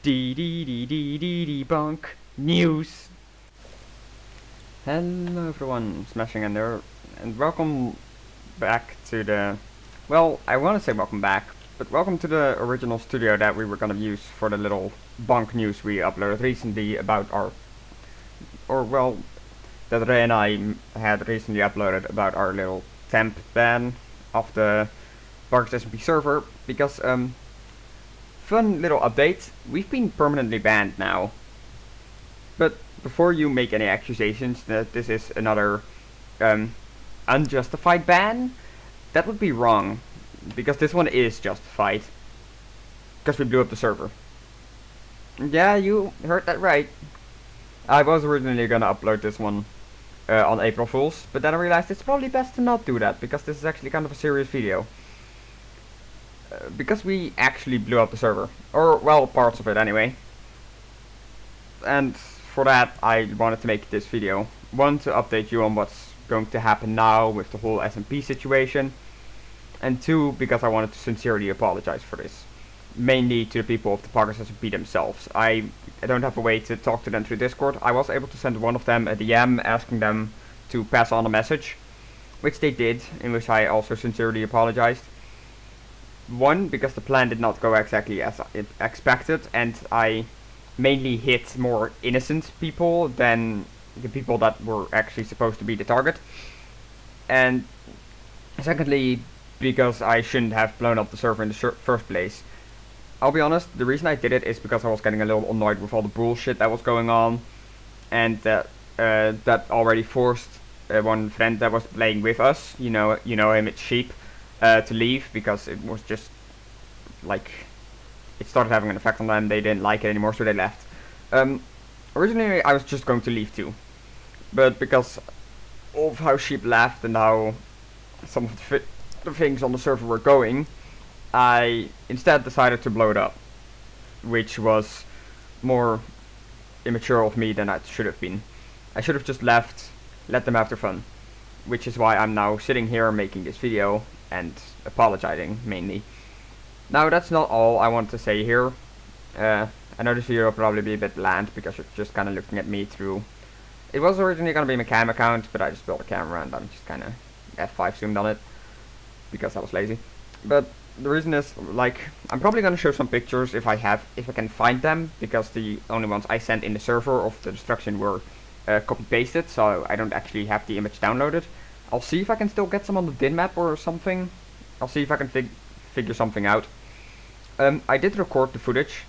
Bonk news. Hello everyone, Smashing in there, and welcome back to the. Well, I want to say welcome back, but welcome to the original studio that we were gonna use for the little bonk news we uploaded recently about our, that Ray and I had recently uploaded about our little temp ban of the Poggerz SMP server because fun little update. We've been permanently banned now. But before you make any accusations that this is another unjustified ban, that would be wrong. Because this one is justified. Because we blew up the server. Yeah, you heard that right. I was originally gonna upload this one on April Fools, but then I realized it's probably best to not do that, because this is actually kind of a serious video. Because we actually blew up the server. Or, well, parts of it anyway. And for that, I wanted to make this video. One, to update you on what's going to happen now with the whole SMP situation. And two, because I wanted to sincerely apologize for this. Mainly to the people of the Poggerz SMP themselves. I don't have a way to talk to them through Discord. I was able to send one of them a DM asking them to pass on a message. Which they did, in which I also sincerely apologized. One, because the plan did not go exactly as expected, and I mainly hit more innocent people than the people that were actually supposed to be the target. And secondly, because I shouldn't have blown up the server in the first place. I'll be honest, the reason I did it is because I was getting a little annoyed with all the bullshit that was going on, and that already forced one friend that was playing with us, you know him, it's Sheep, to leave, because it was just like it started having an effect on them. They didn't like it anymore, so they left. Originally I was just going to leave too, but because of how Sheep left and how some of the things on the server were going, I instead decided to blow it up, which was more immature of me than I should have been. I should have just let them have their fun, which is why I'm now sitting here making this video and apologizing mainly. Now, that's not all I want to say here. I know this video will probably be a bit bland because you're just kind of looking at me through. It was originally going to be my cam account, but I just built a camera and I'm just kind of F5 zoomed on it because I was lazy. But the reason is, like, I'm probably going to show some pictures if I can find them, because the only ones I sent in the server of the destruction were copy pasted, so I don't actually have the image downloaded. I'll see if I can still get some on the din map or something. I'll see if I can figure something out. I did record the footage,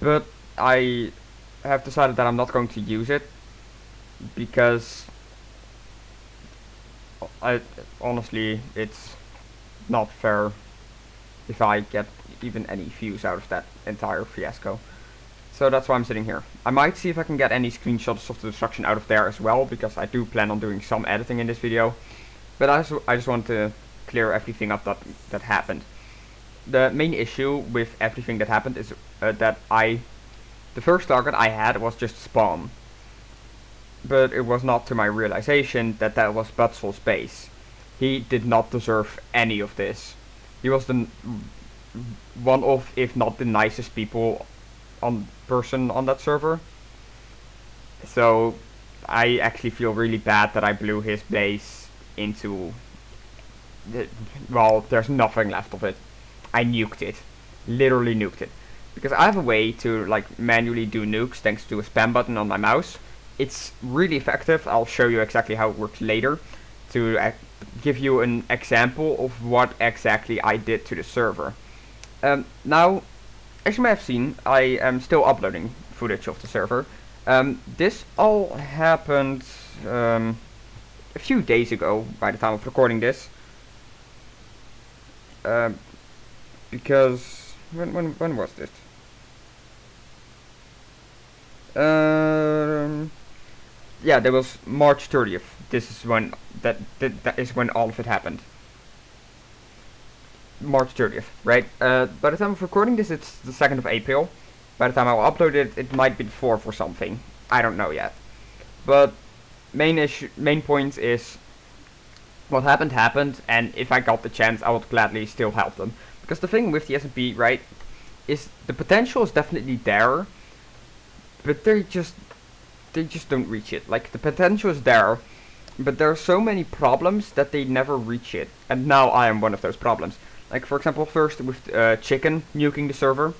but I have decided that I'm not going to use it because honestly, it's not fair if I get even any views out of that entire fiasco. So that's why I'm sitting here. I might see if I can get any screenshots of the destruction out of there as well, because I do plan on doing some editing in this video. But I just want to clear everything up that happened. The main issue with everything that happened is that the first target I had was just spawn. But it was not to my realization that that was Butzel's base. He did not deserve any of this. He was one of, if not the nicest person on that server. So I actually feel really bad that I blew his base into well, there's nothing left of it. I nuked it. Literally nuked it. Because I have a way to like manually do nukes thanks to a spam button on my mouse. It's really effective. I'll show you exactly how it works later to give you an example of what exactly I did to the server. Now, as you may have seen, I am still uploading footage of the server. This all happened a few days ago by the time of recording this. Because when was this? Yeah, there was March 30th. This is when that is when all of it happened. March 30th, right? By the time of recording this, it's the 2nd of April. By the time I'll upload it, it might be the 4th or something. I don't know yet. But main point is, what happened, and if I got the chance, I would gladly still help them. Because the thing with the SMP, right, is the potential is definitely there, but they just don't reach it. Like the potential is there, but there are so many problems that they never reach it. And now I am one of those problems. Like for example, first with Chicken nuking the server,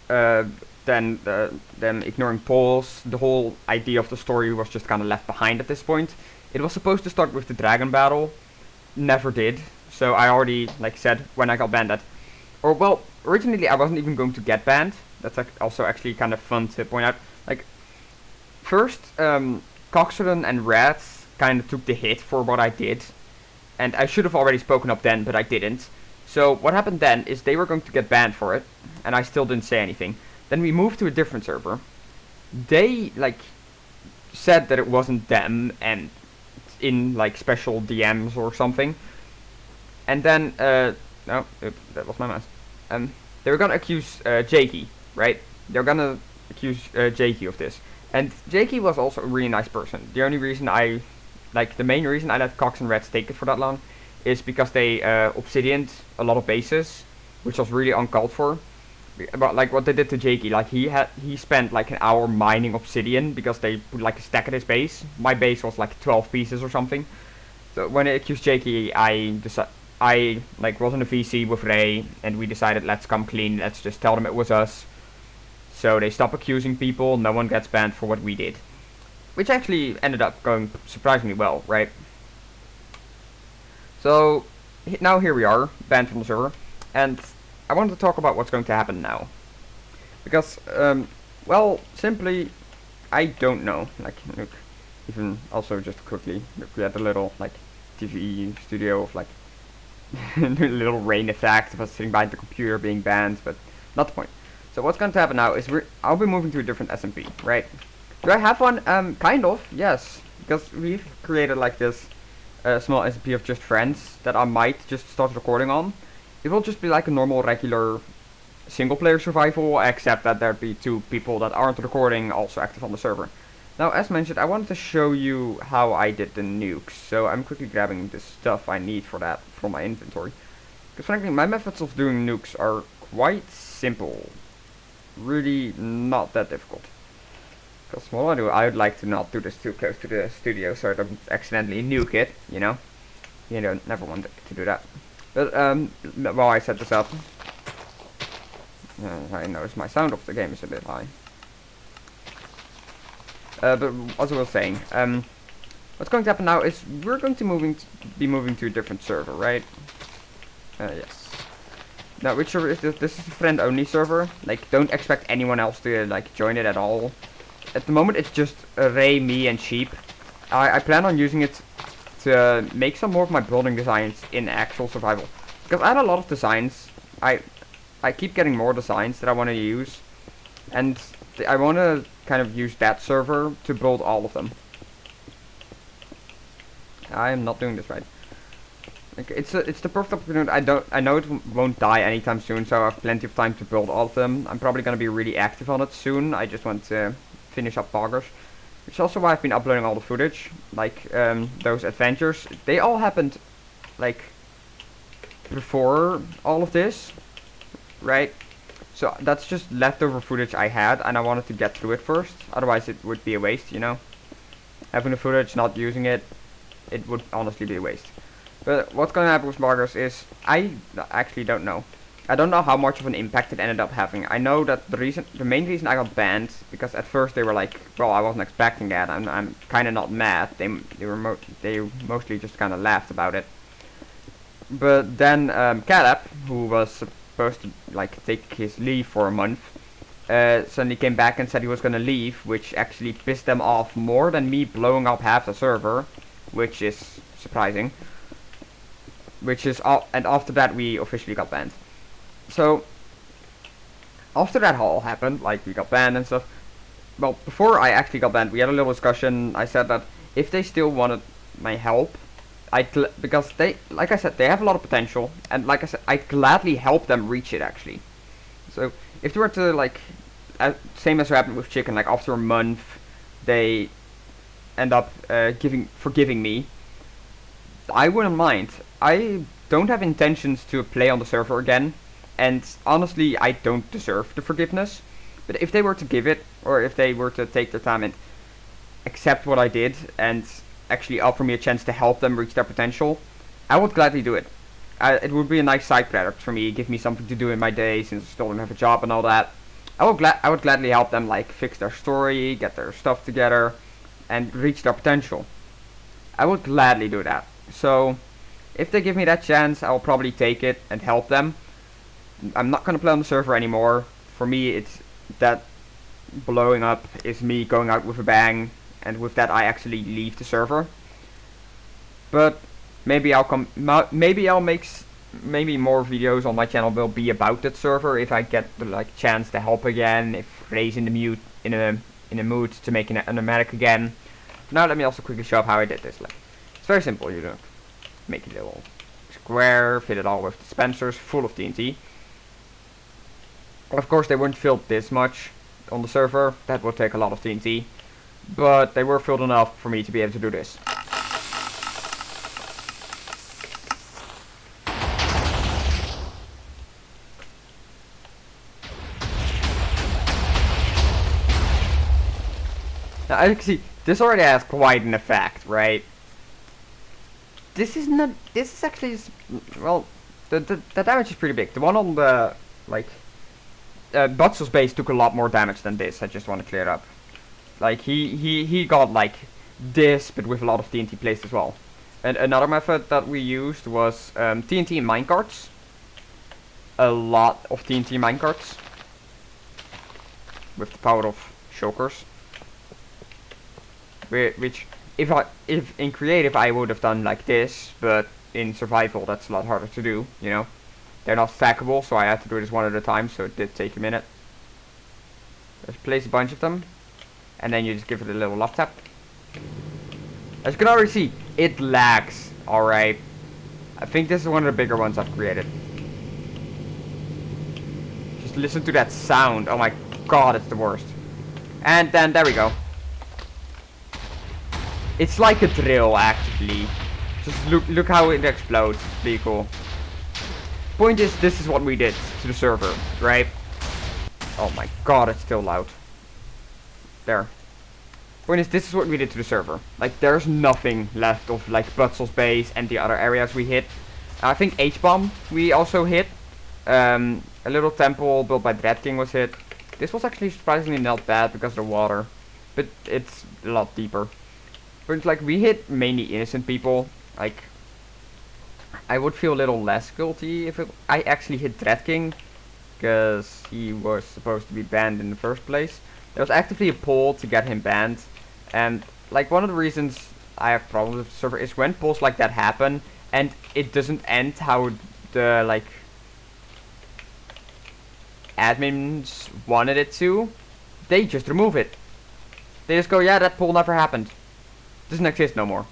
then them ignoring polls. The whole idea of the story was just kind of left behind at this point. It was supposed to start with the dragon battle, never did. So I already like said when I got banned that, or well, originally I wasn't even going to get banned. That's also actually kind of fun to point out. Like first, Coxeron and Rats kind of took the hit for what I did, and I should have already spoken up then, but I didn't. So what happened then is they were going to get banned for it, and I still didn't say anything. Then we moved to a different server. They like said that it wasn't them, and in like special DMs or something. And then no, that was my mouse. They were gonna accuse Jakey, right? They were gonna accuse Jakey of this, and Jakey was also a really nice person. The only reason the main reason I let Cox and Reds take it for that long, is because they obsidianed a lot of bases, which was really uncalled for. But like what they did to Jakey, like he spent like an hour mining obsidian because they put like a stack at his base. My base was like 12 pieces or something. So when they accused Jakey, I like was in a VC with Ray, and we decided let's come clean. Let's just tell them it was us. So they stop accusing people. No one gets banned for what we did, which actually ended up going surprisingly well, right? So now here we are, banned from the server, and I want to talk about what's going to happen now. Because, well, simply, I don't know. Like, look, even also just quickly, look, we had a little, like, TV studio of, like, little rain effect of us sitting behind the computer being banned, but not the point. So what's going to happen now is I'll be moving to a different SMP, right? Do I have one? Kind of, yes. Because we've created, like, this small SMP of just friends that I might just start recording on. It will just be like a normal, regular, single-player survival, except that there'd be 2 people that aren't recording also active on the server. Now, as mentioned, I wanted to show you how I did the nukes, so I'm quickly grabbing the stuff I need for that from my inventory. Because frankly, my methods of doing nukes are quite simple. Really not that difficult. Because what I would like to not do this too close to the studio so I don't accidentally nuke it, you know? You don't never want to do that. But while I set this up, I notice my sound of the game is a bit high. But as I was saying, what's going to happen now is we're going to be moving to a different server, right? Yes. Now, which server is this? This is a friend-only server. Like, don't expect anyone else to like join it at all. At the moment, it's just Ray, me, and Sheep. I plan on using it to make some more of my building designs in actual survival, because I had a lot of designs. I keep getting more designs that I want to use, and I want to kind of use that server to build all of them. I am not doing this right. Like, it's the perfect opportunity. I know it won't die anytime soon, so I have plenty of time to build all of them. I'm probably gonna be really active on it soon. I just want to finish up Poggerz. Which is also why I've been uploading all the footage, like those adventures. They all happened, like, before all of this, right? So that's just leftover footage I had, and I wanted to get through it first. Otherwise it would be a waste, you know? Having the footage, not using it, it would honestly be a waste. But what's gonna happen with Poggerz is, I actually don't know. I don't know how much of an impact it ended up having. I know that the main reason I got banned, because at first they were like, well, I wasn't expecting that. I'm kind of not mad. They mostly just kind of laughed about it. But then Caleb, who was supposed to like take his leave for a month, suddenly came back and said he was gonna leave, which actually pissed them off more than me blowing up half the server, which is surprising. And after that we officially got banned. So, after that all happened, like we got banned and stuff, well, before I actually got banned, we had a little discussion. I said that if they still wanted my help, because they, like I said, they have a lot of potential, and like I said, I'd gladly help them reach it, actually. So, if they were to, like, same as what happened with Chicken, like after a month, they end up forgiving me, I wouldn't mind. I don't have intentions to play on the server again. And honestly, I don't deserve the forgiveness. But if they were to give it, or if they were to take their time and accept what I did, and actually offer me a chance to help them reach their potential, I would gladly do it. It would be a nice side product for me, give me something to do in my day since I still don't have a job and all that. I would gladly help them like fix their story, get their stuff together, and reach their potential. I would gladly do that. So if they give me that chance, I'll probably take it and help them. I'm not gonna play on the server anymore. For me, it's that blowing up is me going out with a bang, and with that I actually leave the server. But maybe I'll come. Maybe I'll make. Maybe more videos on my channel will be about that server if I get the like chance to help again. If Ray's in the in a mood to make an animatic again. Now let me also quickly show up how I did this. Like, it's very simple. You know, make a little square, fit it all with dispensers full of TNT. Of course, they weren't filled this much on the server. That would take a lot of TNT, but they were filled enough for me to be able to do this. Now, as you can see, this already has quite an effect, right? This is not. This is actually, well, the damage is pretty big. The one on the like Butzel's base took a lot more damage than this. I just want to clear it up. Like he got like this, but with a lot of TNT placed as well. And another method that we used was TNT minecarts. A lot of TNT minecarts with the power of chokers. Which if in creative I would have done like this, but in survival that's a lot harder to do, you know. They're not stackable, so I had to do this one at a time, so it did take a minute. Just place a bunch of them, and then you just give it a little love tap. As you can already see, it lags, alright. I think this is one of the bigger ones I've created. Just listen to that sound, oh my god, it's the worst. And then, there we go. It's like a drill, actually. Just look how it explodes. It's pretty cool. Point is, this is what we did to the server, right? Oh my god, it's still loud. There. Point is, this is what we did to the server. Like, there's nothing left of, like, Butzel's base and the other areas we hit. I think H-Bomb we also hit. A little temple built by Dread King was hit. This was actually surprisingly not bad because of the water. But it's a lot deeper. But it's like, we hit mainly innocent people. Like, I would feel a little less guilty if I actually hit Dread King, because he was supposed to be banned in the first place. There was actively a poll to get him banned, and like one of the reasons I have problems with the server is when polls like that happen and it doesn't end how the like admins wanted it to, they just remove it. They just go, yeah, that poll never happened. Doesn't exist no more.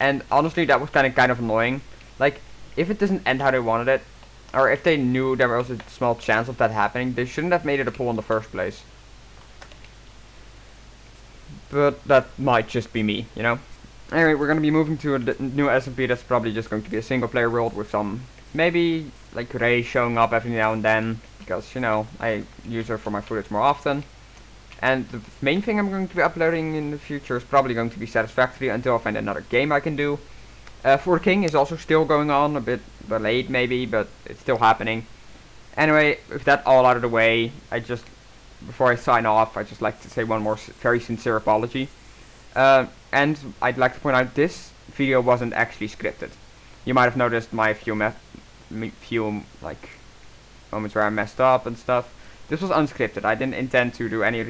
And honestly, that was kind of annoying. Like, if it doesn't end how they wanted it, or if they knew there was a small chance of that happening, they shouldn't have made it a poll in the first place. But that might just be me, you know? Anyway, we're gonna be moving to a new SMP that's probably just going to be a single player world with some, maybe, like Ray showing up every now and then, because, you know, I use her for my footage more often. And the main thing I'm going to be uploading in the future is probably going to be Satisfactory until I find another game I can do. For King is also still going on, a bit delayed maybe, but it's still happening. Anyway, with that all out of the way, before I sign off, I'd just like to say one more very sincere apology. And I'd like to point out this video wasn't actually scripted. You might have noticed my few like moments where I messed up and stuff. This was unscripted. I didn't intend to do any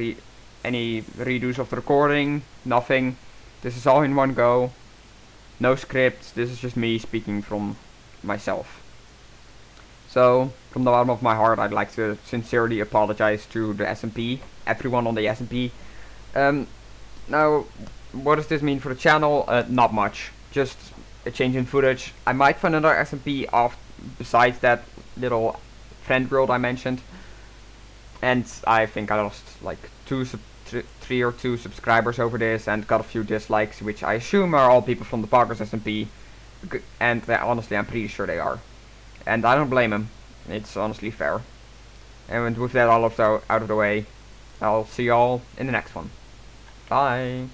redos of the recording, nothing. This is all in one go. No scripts. This is just me speaking from myself. So, from the bottom of my heart, I'd like to sincerely apologize to the SMP, everyone on the SMP. Now, what does this mean for the channel? Not much. Just a change in footage. I might find another SMP off besides that little friend world I mentioned. And I think I lost like 3 or 2 subscribers over this and got a few dislikes, which I assume are all people from the Poggerz SMP. And honestly, I'm pretty sure they are. And I don't blame them. It's honestly fair. And with that all out of the way, I'll see y'all in the next one. Bye.